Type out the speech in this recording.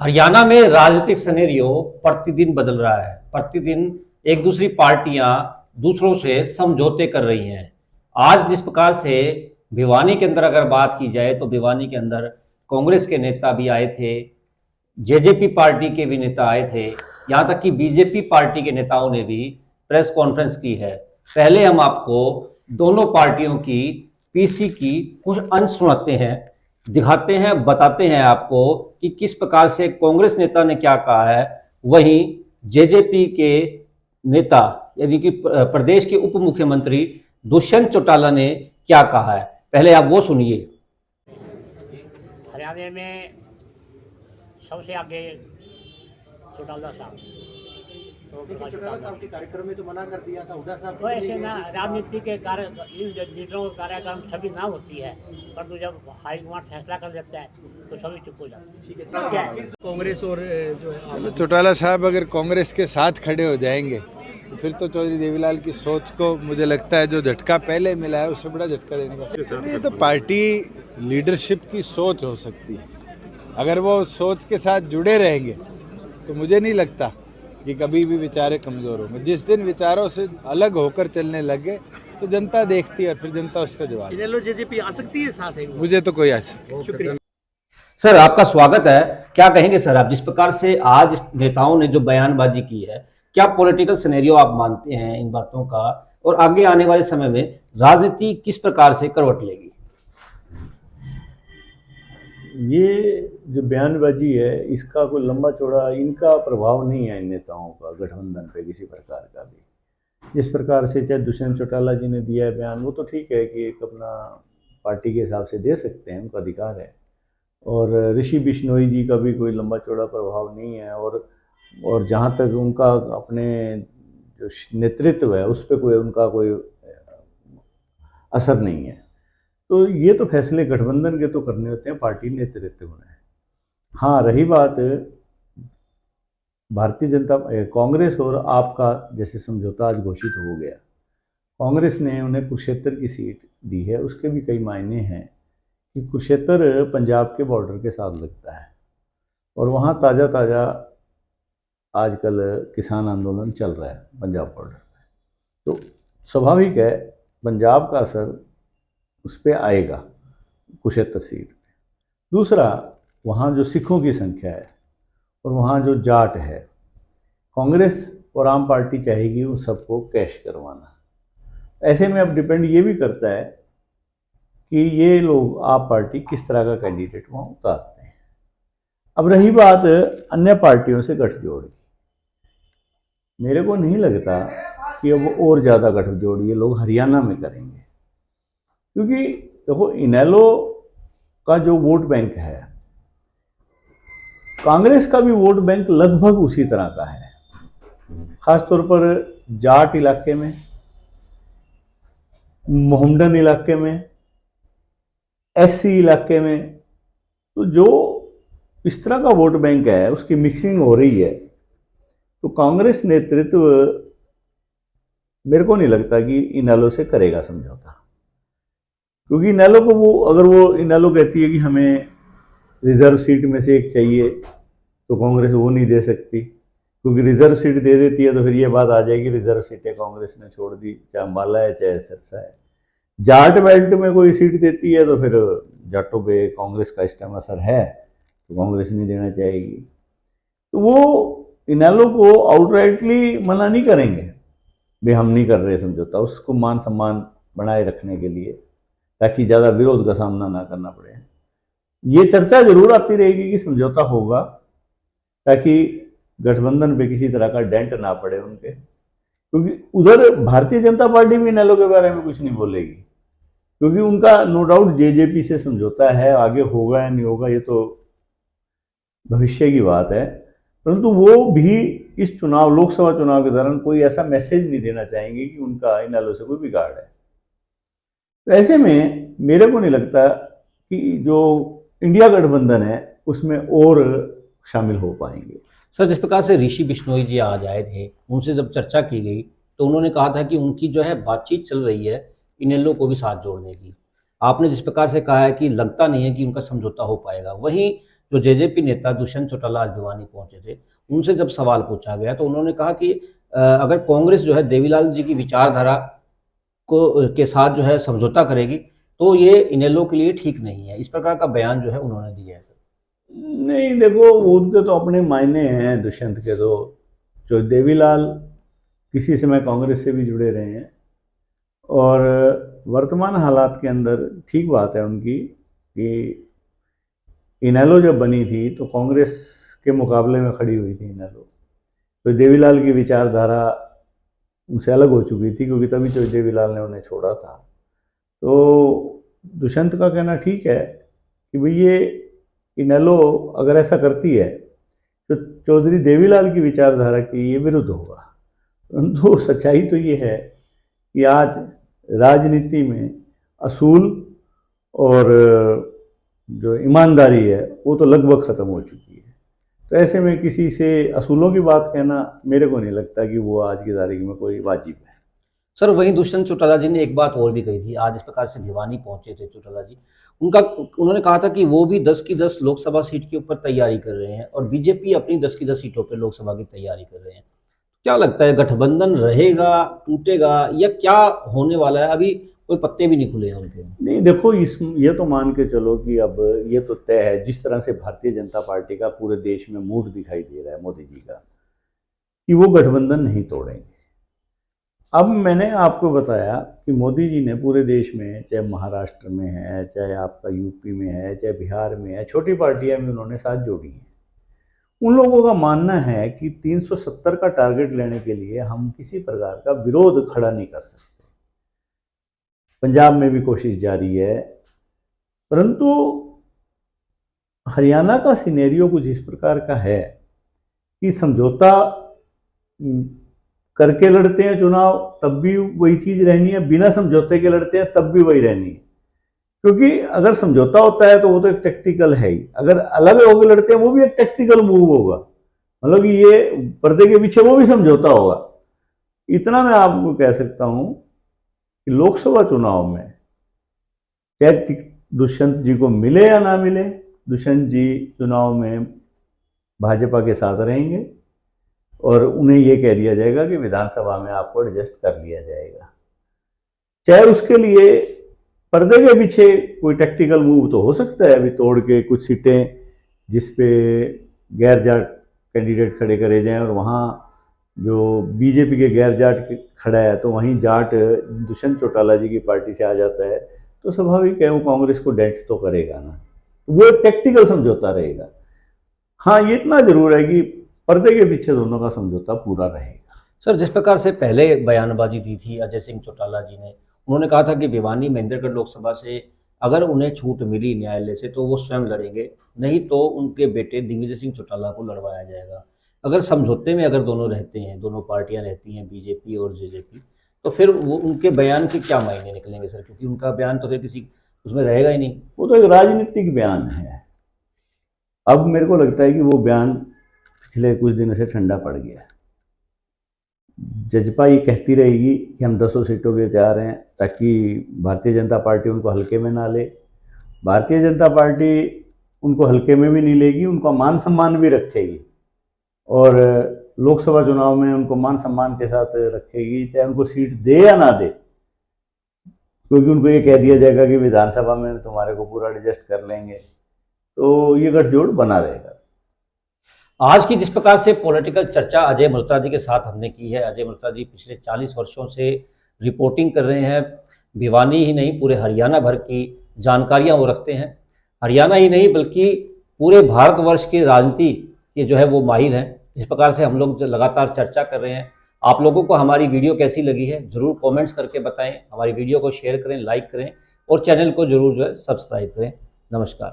हरियाणा में राजनीतिक सिनेरियो प्रतिदिन बदल रहा है। प्रतिदिन एक दूसरी पार्टियां दूसरों से समझौते कर रही हैं। आज जिस प्रकार से भिवानी के अंदर अगर बात की जाए तो भिवानी के अंदर कांग्रेस के नेता भी आए थे, जेजेपी पार्टी के भी नेता आए थे, यहाँ तक कि बीजेपी पार्टी के नेताओं ने भी प्रेस कॉन्फ्रेंस की है। पहले हम आपको दोनों पार्टियों की पीसी की कुछ अंश सुनाते हैं, दिखाते हैं, बताते हैं आपको कि किस प्रकार से कांग्रेस नेता ने क्या कहा है, वहीं जेजेपी के नेता यानी कि प्रदेश के उप मुख्यमंत्री दुष्यंत चौटाला ने क्या कहा है। पहले आप वो सुनिए। हरियाणा में सबसे आगे चौटाला साहब। लेकिन चौटाला साहब के कार्यक्रम में तो मना कर दिया था, हुड्डा साहब तो ऐसे ना राजनीति के कार्य लीडरों का कार्यक्रम सभी ना होती है, परंतु जब हाईकमांड फैसला कर देता है तो सभी चुप हो जाते हैं। ठीक है, कांग्रेस और जो है चौटाला साहब अगर कांग्रेस के साथ खड़े हो जाएंगे तो फिर तो चौधरी देवीलाल की सोच को मुझे लगता है जो झटका पहले मिला है उससे बड़ा झटका देने का। ये तो पार्टी लीडरशिप की सोच हो सकती है, अगर वो सोच के साथ जुड़े रहेंगे तो मुझे नहीं लगता कि कभी भी विचारे कमजोर होंगे। जिस दिन विचारों से अलग होकर चलने लगे तो जनता देखती है और फिर जनता उसका जवाब। इनेलो जेजेपी आ सकती है साथ है। मुझे तो कोई ऐसा। शुक्रिया सर, आपका स्वागत है। क्या कहेंगे सर आप, जिस प्रकार से आज नेताओं ने जो बयानबाजी की है, क्या पॉलिटिकल सिनेरियो आप मानते हैं इन बातों का, और आगे आने वाले समय में राजनीति किस प्रकार से करवट लेगी? ये जो बयानबाजी है इसका कोई लंबा चौड़ा इनका प्रभाव नहीं है इन नेताओं का गठबंधन पे किसी प्रकार का भी। जिस प्रकार से चाहे दुष्यंत चौटाला जी ने दिया है बयान, वो तो ठीक है कि एक अपना पार्टी के हिसाब से दे सकते हैं, उनका अधिकार है। और ऋषि बिश्नोई जी का भी कोई लंबा चौड़ा प्रभाव नहीं है, और जहाँ तक उनका अपने जो नेतृत्व है उस पर कोई उनका कोई असर नहीं है। तो ये तो फैसले गठबंधन के तो करने होते हैं, पार्टी नेतृत्व में। हाँ, रही बात भारतीय जनता कांग्रेस और आप का जैसे समझौता आज घोषित हो गया, कांग्रेस ने उन्हें कुरुक्षेत्र की सीट दी है, उसके भी कई मायने हैं कि कुरुक्षेत्र पंजाब के बॉर्डर के साथ लगता है और वहाँ ताज़ा आजकल किसान आंदोलन चल रहा है पंजाब बॉर्डर पर। तो स्वाभाविक है पंजाब का असर उस पर आएगा कुरुक्षेत्र सीट पे। दूसरा, वहाँ जो सिखों की संख्या है और वहाँ जो जाट है, कांग्रेस और आम पार्टी चाहेगी उन सबको कैश करवाना। ऐसे में अब डिपेंड ये भी करता है कि ये लोग आप पार्टी किस तरह का कैंडिडेट वहाँ उतारते हैं। अब रही बात अन्य पार्टियों से गठजोड़ की, मेरे को नहीं लगता कि अब और ज़्यादा गठजोड़ ये लोग हरियाणा में करेंगे, क्योंकि देखो इनेलो का जो वोट बैंक है, कांग्रेस का भी वोट बैंक लगभग उसी तरह का है, खासतौर पर जाट इलाके में, मोहम्मडन इलाके में, एससी इलाके में। तो जो इस तरह का वोट बैंक है उसकी मिक्सिंग हो रही है। तो कांग्रेस नेतृत्व मेरे को नहीं लगता कि इनेलो से करेगा समझौता, क्योंकि इनेलो को अगर वो इनेलो कहती है कि हमें रिजर्व सीट में से एक चाहिए तो कांग्रेस वो नहीं दे सकती, क्योंकि रिजर्व सीट दे देती है तो फिर ये बात आ जाएगी रिजर्व सीटें कांग्रेस ने छोड़ दी, चाहे अम्बाला है चाहे सिरसा है। जाट बेल्ट में कोई सीट देती है तो फिर जाटों पे कांग्रेस का इस टाइम असर है तो कांग्रेस नहीं देना चाहेगी। तो वो इनेलो को आउटराइटली मना नहीं करेंगे भाई हम नहीं कर रहे समझौता, उसको मान सम्मान बनाए रखने के लिए, ताकि ज़्यादा विरोध का सामना ना करना पड़े। ये चर्चा जरूर आती रहेगी कि समझौता होगा, ताकि गठबंधन पे किसी तरह का डेंट ना पड़े उनके, क्योंकि उधर भारतीय जनता पार्टी भी इनेलो के बारे में कुछ नहीं बोलेगी, क्योंकि उनका नो डाउट जेजेपी से समझौता है। आगे होगा या नहीं होगा ये तो भविष्य की बात है, परंतु वो भी इस चुनाव लोकसभा चुनाव के दौरान कोई ऐसा मैसेज नहीं देना चाहेंगे कि उनका इनेलो से कोई बिगाड़ है। तो ऐसे में मेरे को नहीं लगता कि जो इंडिया गठबंधन है उसमें और शामिल हो पाएंगे। सर, जिस प्रकार से ऋषि बिश्नोई जी आज आए थे, उनसे जब चर्चा की गई तो उन्होंने कहा था कि उनकी जो है बातचीत चल रही है इनेलो को भी साथ जोड़ने की। आपने जिस प्रकार से कहा है कि लगता नहीं है कि उनका समझौता हो पाएगा, वहीं जो जेजेपी नेता दुष्यंत चौटाला आज भिवानी पहुंचे थे, उनसे जब सवाल पूछा गया तो उन्होंने कहा कि अगर कांग्रेस जो है देवीलाल जी की विचारधारा को के साथ जो है समझौता करेगी तो ये इनेलो के लिए ठीक नहीं है। इस प्रकार का बयान जो है उन्होंने दिया है सर। नहीं देखो, उनके तो अपने मायने हैं दुष्यंत के, तो जो देवीलाल किसी समय कांग्रेस से भी जुड़े रहे हैं और वर्तमान हालात के अंदर ठीक बात है उनकी कि इनेलो जब बनी थी तो कांग्रेस के मुकाबले में खड़ी हुई थी इनेलो, तो देवीलाल की विचारधारा उनसे अलग हो चुकी थी क्योंकि तभी तो देवीलाल ने उन्हें छोड़ा था। तो दुष्यंत का कहना ठीक है कि भाई ये इनेलो अगर ऐसा करती है तो चौधरी देवीलाल की विचारधारा के ये विरुद्ध होगा। परंतु सच्चाई तो ये है कि आज राजनीति में असूल और जो ईमानदारी है वो तो लगभग ख़त्म हो चुकी है। तो ऐसे में किसी से असूलों की बात कहना मेरे को नहीं लगता कि वो आज की तारीख में कोई वाजिब है। सर वहीं दुष्यंत चौटाला जी ने एक बात और भी कही थी, आज इस प्रकार से भिवानी पहुंचे थे चौटाला जी, उन्होंने कहा था कि वो भी 10 की 10 लोकसभा सीट के ऊपर तैयारी कर रहे हैं और बीजेपी अपनी 10 की 10 सीटों पर लोकसभा की तैयारी कर रहे हैं। क्या लगता है गठबंधन रहेगा, टूटेगा या क्या होने वाला है? अभी कोई पत्ते भी नहीं खुले हैं उनके। नहीं देखो, ये तो मान के चलो कि अब ये तो तय है, जिस तरह से भारतीय जनता पार्टी का पूरे देश में मूड दिखाई दे रहा है मोदी जी का, कि वो गठबंधन नहीं तोड़ेंगे। अब मैंने आपको बताया कि मोदी जी ने पूरे देश में, चाहे महाराष्ट्र में है, चाहे आपका यूपी में है, चाहे बिहार में है, छोटी पार्टियां भी उन्होंने साथ जोड़ी हैं। उन लोगों का मानना है कि 370 का टारगेट लेने के लिए हम किसी प्रकार का विरोध खड़ा नहीं कर सकते। पंजाब में भी कोशिश जारी है, परंतु हरियाणा का सिनेरियो कुछ इस प्रकार का है कि समझौता करके लड़ते हैं चुनाव तब भी वही चीज़ रहनी है, बिना समझौते के लड़ते हैं तब भी वही रहनी है। क्योंकि अगर समझौता होता है तो वो तो एक टैक्टिकल है ही, अगर अलग होकर लड़ते हैं वो भी एक टैक्टिकल मूव होगा, मतलब कि ये पर्दे के पीछे वो भी समझौता होगा। इतना मैं आपको कह सकता हूं कि लोकसभा चुनाव में चाहे दुष्यंत जी को मिले या ना मिले, दुष्यंत जी चुनाव में भाजपा के साथ रहेंगे और उन्हें ये कह दिया जाएगा कि विधानसभा में आपको एडजस्ट कर लिया जाएगा। चाहे उसके लिए पर्दे के पीछे कोई टैक्टिकल मूव तो हो सकता है, अभी तोड़ के कुछ सीटें जिस पे गैर जाट कैंडिडेट खड़े करे जाएं और वहाँ जो बीजेपी के गैर जाट खड़ा है तो वहीं जाट दुष्यंत चौटाला जी की पार्टी से आ जाता है, तो स्वाभाविक है वो कांग्रेस को डेंट तो करेगा ना, वो एक टैक्टिकल समझौता रहेगा। हाँ, ये इतना जरूर है कि पर्दे के पीछे दोनों का समझौता पूरा रहेगा। सर जिस प्रकार से पहले बयानबाजी दी थी अजय सिंह चौटाला जी ने, उन्होंने कहा था कि भिवानी महेंद्रगढ़ लोकसभा से अगर उन्हें छूट मिली न्यायालय से तो वो स्वयं लड़ेंगे, नहीं तो उनके बेटे दिग्विजय सिंह चौटाला को लड़वाया जाएगा। अगर समझौते में अगर दोनों रहते हैं, दोनों पार्टियां रहती हैं बीजेपी और जेजेपी, तो फिर वो उनके बयान के क्या मायने निकलेंगे सर? क्योंकि उनका बयान तो फिर किसी उसमें रहेगा ही नहीं। वो तो एक राजनीतिक बयान है। अब मेरे को लगता है कि वो बयान पिछले कुछ दिनों से ठंडा पड़ गया। जजपा ये कहती रहेगी कि हम 10 सीटों के तैयार हैं ताकि भारतीय जनता पार्टी उनको हल्के में ना ले। भारतीय जनता पार्टी उनको हल्के में भी नहीं लेगी, उनका मान सम्मान भी रखेगी और लोकसभा चुनाव में उनको मान सम्मान के साथ रखेगी, चाहे उनको सीट दे या ना दे, क्योंकि उनको ये कह दिया जाएगा कि विधानसभा में तुम्हारे को पूरा एडजस्ट कर लेंगे, तो ये गठजोड़ बना रहेगा। आज की जिस प्रकार से पॉलिटिकल चर्चा अजय मल्होत्रा जी के साथ हमने की है, अजय मल्होत्रा जी पिछले 40 वर्षों से रिपोर्टिंग कर रहे हैं, भिवानी ही नहीं पूरे हरियाणा भर की जानकारियां वो रखते हैं। हरियाणा ही नहीं बल्कि पूरे भारतवर्ष की राजनीति के जो है वो माहिर हैं। इस प्रकार से हम लोग लगातार चर्चा कर रहे हैं। आप लोगों को हमारी वीडियो कैसी लगी है ज़रूर कमेंट्स करके बताएं, हमारी वीडियो को शेयर करें, लाइक करें और चैनल को जरूर जो है सब्सक्राइब करें। नमस्कार।